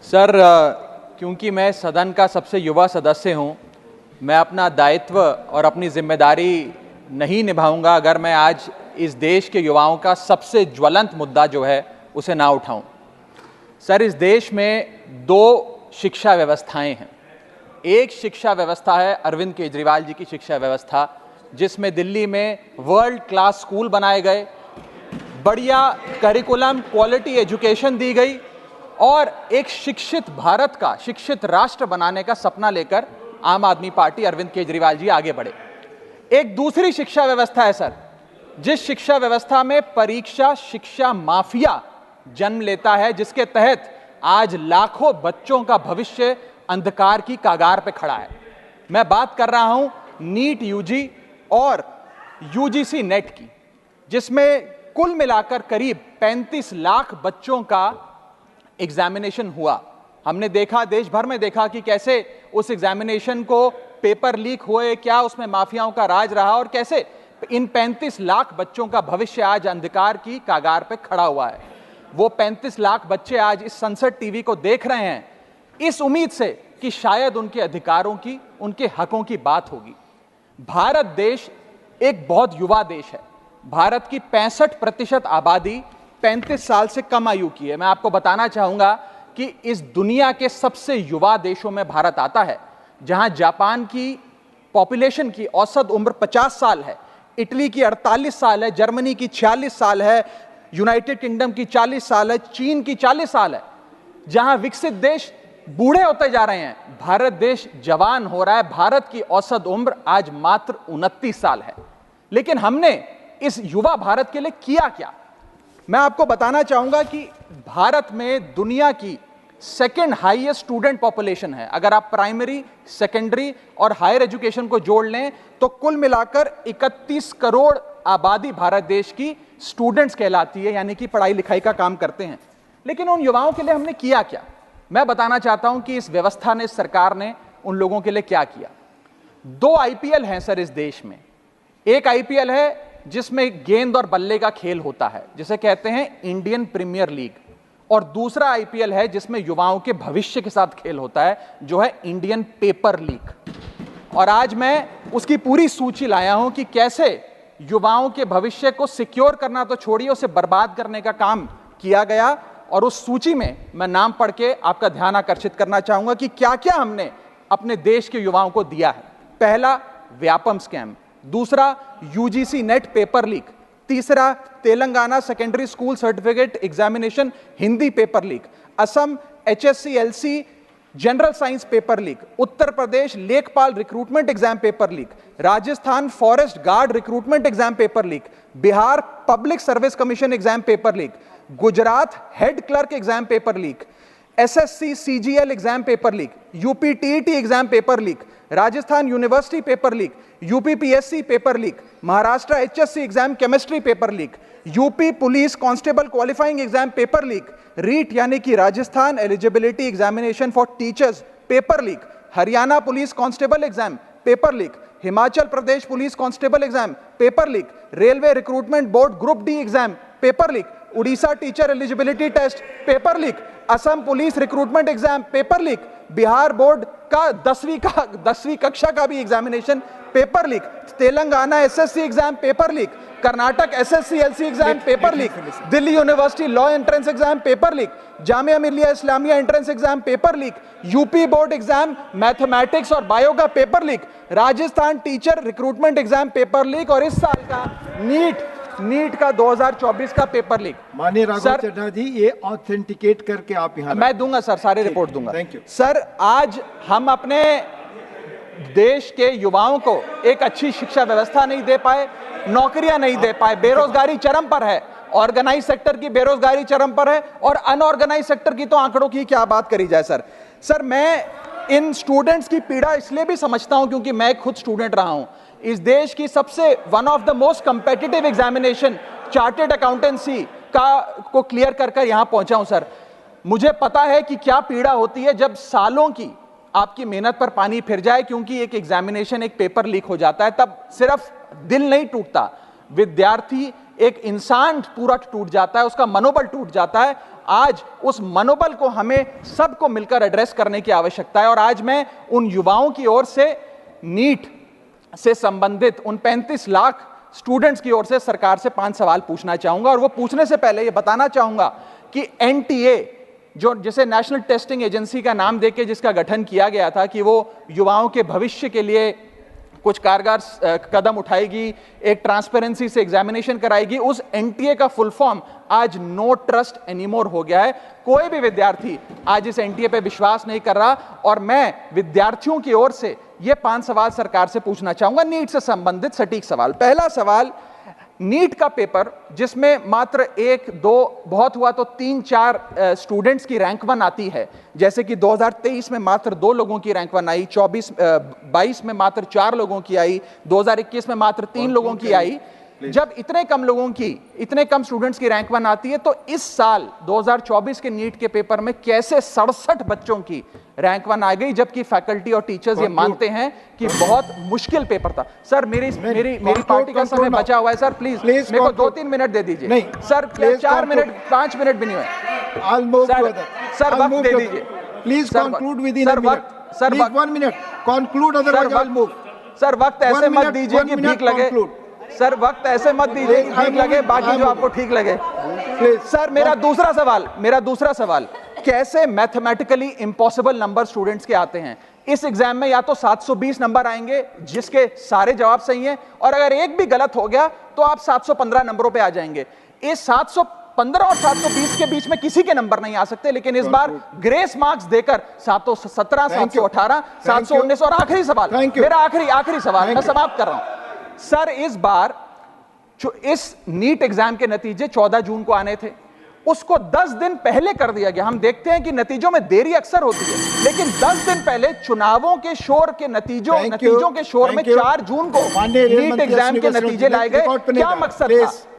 Sir, क्योंकि मैं सदन का सबसे युवा सदस्य हूं, मैं अपना दायित्व और अपनी जिम्मेदारी नहीं निभाऊंगा अगर मैं आज इस देश के युवाओं का सबसे ज्वलंत मुद्दा जो है उसे ना उठाऊं। सर, इस देश में दो शिक्षा व्यवस्थाएं हैं। एक शिक्षा व्यवस्था है अरविंद केजरीवाल जी की शिक्षा व्यवस्था, जिसमें दिल्ली में वर्ल्ड क्लास स्कूल बनाए गए, बढ़िया करिकुलम, क्वालिटी एजुकेशन दी गई और एक शिक्षित भारत का, शिक्षित राष्ट्र बनाने का सपना लेकर आम आदमी पार्टी, अरविंद केजरीवाल जी आगे बढ़े। एक दूसरी शिक्षा व्यवस्था है सर, जिस शिक्षा व्यवस्था में परीक्षा शिक्षा माफिया जन्म लेता है, जिसके तहत आज लाखों बच्चों का भविष्य अंधकार की कागार पे खड़ा है। मैं बात कर रहा हूं नीट यूजी और यूजीसी नेट की, जिसमें कुल मिलाकर करीब 35 लाख बच्चों का एग्जामिनेशन हुआ। हमने देखा, देश भर में देखा कि कैसे उस एग्जामिनेशन को पेपर लीक हुए, क्या उसमें माफियाओं का राज रहा और कैसे इन 35 लाख बच्चों का भविष्य आज अंधकार की कागार पे खड़ा हुआ है। वो 35 लाख बच्चे आज इस संसद टीवी को देख रहे हैं इस उम्मीद से कि शायद उनके अधिकारों की, उनके हकों की बात होगी। भारत देश एक बहुत युवा देश है। भारत की 65% आबादी 35 साल से कम आयु की है। मैं आपको बताना चाहूंगा कि इस दुनिया के सबसे युवा देशों में भारत आता है, जहां जापान की पॉपुलेशन की औसत उम्र 50 साल है, इटली की 48 साल है, जर्मनी की 46 साल है, यूनाइटेड किंगडम की 40 साल है, चीन की 40 साल है। जहां विकसित देश बूढ़े होते जा रहे हैं, भारत देश जवान हो रहा है। भारत की औसत उम्र आज मात्र 29 साल है। लेकिन हमने इस युवा भारत के लिए किया क्या? मैं आपको बताना चाहूंगा कि भारत में दुनिया की सेकेंड हाईएस्ट स्टूडेंट पॉपुलेशन है। अगर आप प्राइमरी, सेकेंडरी और हायर एजुकेशन को जोड़ लें तो कुल मिलाकर 31 करोड़ आबादी भारत देश की स्टूडेंट्स कहलाती है, यानी कि पढ़ाई लिखाई का काम करते हैं। लेकिन उन युवाओं के लिए हमने किया क्या? मैं बताना चाहता हूं कि इस व्यवस्था ने, इंडियन ने उन लोगों के लिए क्या किया। 2 आईपीएल हैं सर इस देश में। एक आईपीएल है जिसमें गेंद और बल्ले का खेल होता है, जिसे कहते हैं इंडियन प्रीमियर लीग, और दूसरा आईपीएल है जिसमें युवाओं के भविष्य के साथ खेल होता है, जो है इंडियन पेपर लीग। और आज मैं उसकी पूरी सूची लाया हूं कि कैसे युवाओं के भविष्य को सिक्योर करना तो छोड़िए, उसे बर्बाद करने का काम किया गया। और उस सूची में मैं नाम पढ़ के आपका ध्यान आकर्षित करना चाहूंगा कि क्या क्या हमने अपने देश के युवाओं को दिया है। पहला, व्यापम स्कैम। दूसरा, यूजीसी नेट पेपर लीक। तीसरा, Telangana secondary school certificate examination Hindi paper leak. Assam HSC-LC general science paper leak. Uttar Pradesh लेखपाल recruitment exam paper leak. Rajasthan forest guard recruitment exam paper leak. Bihar public service commission exam paper leak. Gujarat head clerk exam paper leak. SSC CGL exam paper leak. UP TET exam paper leak. Rajasthan university paper leak. UP PSC paper leak. Maharashtra HSC exam chemistry paper leak. UP police constable qualifying exam paper leak. REET यानी कि Rajasthan eligibility examination for teachers paper leak. Haryana police constable exam paper leak. Himachal Pradesh police constable exam paper leak. Railway recruitment board group D exam paper leak. Orissa teacher eligibility test paper leak. Assam police recruitment exam paper leak. Bihar board का 10वीं कक्षा का भी examination paper leak. Telangana SSC exam paper leak. Karnataka SSC-LC exam paper leak. Delhi university law entrance exam paper leak. Jamia Millia Islamia entrance exam paper leak. UP board exam mathematics और bio का paper leak. Rajasthan teacher recruitment exam paper leak. और इस साल का NEET का 2024 का paper leak. माननीय राघव चड्ढा जी, ये ऑथेंटिकेट करके आप यहाँ मैं दूंगा सर, सारी रिपोर्ट दूंगा। Thank you sir. आज हम अपने देश के युवाओं को एक अच्छी शिक्षा व्यवस्था नहीं दे पाए, नौकरियां नहीं दे पाए, बेरोजगारी चरम पर है, ऑर्गेनाइज सेक्टर की बेरोजगारी चरम पर है और अनऑर्गेनाइज सेक्टर की तो आंकड़ों की क्या बात करी जाए। सर मैं इन स्टूडेंट्स की पीड़ा इसलिए भी समझता हूं क्योंकि मैं खुद स्टूडेंट रहा हूं। इस देश की सबसे one of the most competitive examination chartered accountancy को क्लियर कर यहां पहुंचा हूं सर। मुझे पता है कि क्या पीड़ा होती है जब सालों की आपकी मेहनत पर पानी फिर जाए, क्योंकि एक एग्जामिनेशन, एक पेपर लीक हो जाता है। तब सिर्फ दिल नहीं टूटता, विद्यार्थी, एक इंसान पूरा टूट जाता है, उसका मनोबल टूट जाता है। आज उस मनोबल को हमें सबको मिलकर एड्रेस करने की आवश्यकता है। और आज मैं उन युवाओं की ओर से नीट से संबंधित उन 35 लाख स्टूडेंट्स की ओर से सरकार से 5 सवाल पूछना चाहूंगा। और वो पूछने से पहले ये बताना चाहूंगा कि एनटीए, जो जिसे नेशनल टेस्टिंग एजेंसी का नाम देके जिसका गठन किया गया था कि वो युवाओं के भविष्य के लिए कुछ कारगर कदम उठाएगी, एक ट्रांसपेरेंसी से एग्जामिनेशन कराएगी, उस एनटीए का फुल फॉर्म आज नो ट्रस्ट एनीमोर हो गया है। कोई भी विद्यार्थी आज इस एनटीए पे विश्वास नहीं कर रहा। और मैं विद्यार्थियों की ओर से ये 5 सवाल सरकार से पूछना चाहूंगा, नीट से संबंधित सटीक सवाल। पहला सवाल, नीट का पेपर जिसमें मात्र 1-2 बहुत हुआ तो 3-4 स्टूडेंट्स की रैंक 1 आती है, जैसे कि 2023 में मात्र 2 लोगों की रैंक 1 आई, 22 में मात्र 4 लोगों की आई, 2021 में मात्र 3 लोगों की आई। जब इतने कम स्टूडेंट्स की रैंक 1 आती है, तो इस साल 2024 के नीट के पेपर में कैसे 67 बच्चों की रैंक 1 आ गई, जबकि फैकल्टी और टीचर्स ये मानते हैं कि बहुत मुश्किल पेपर था। सर मेरी पार्टी का समय बचा हुआ है सर, प्लीज मेरे को 2-3 मिनट दे दीजिए। नहीं सर, 4 मिनट 5 मिनट भी नहीं हुए सर, वक्त दे दीजिए please. Conclude with in sir, 1 minute conclude, otherwise I will move. Sir वक्त ऐसे मत दीजिए कि भीख लगे सर, वक्त ऐसे मत दीजिए कि ठीक लगे, बाकी जो आपको ठीक लगे। सर मेरा दूसरा सवाल, कैसे मैथमेटिकली इम्पॉसिबल नंबर स्टूडेंट्स के आते हैं? इस एग्जाम में या तो 720 नंबर आएंगे जिसके सारे जवाब सही हैं, और अगर एक भी गलत हो गया तो आप 715 नंबरों पे आ जाएंगे। इस 715 और 720 के बीच में किसी के नंबर नहीं आ सकते, लेकिन इस बार ग्रेस मार्क्स देकर 717, 718, 719। और आखिरी सवाल, मेरा आखिरी सवाल, मैं समाप्त कर रहा हूं सर। इस बार जो इस नीट एग्जाम के नतीजे 14 जून को आने थे, उसको 10 दिन पहले कर दिया गया। हम देखते हैं कि नतीजों में देरी अक्सर होती है, लेकिन 10 दिन पहले चुनावों के शोर के नतीजों के शोर में 4 जून को नीट एग्जाम के नतीजे लाए गए। क्या मकसद था?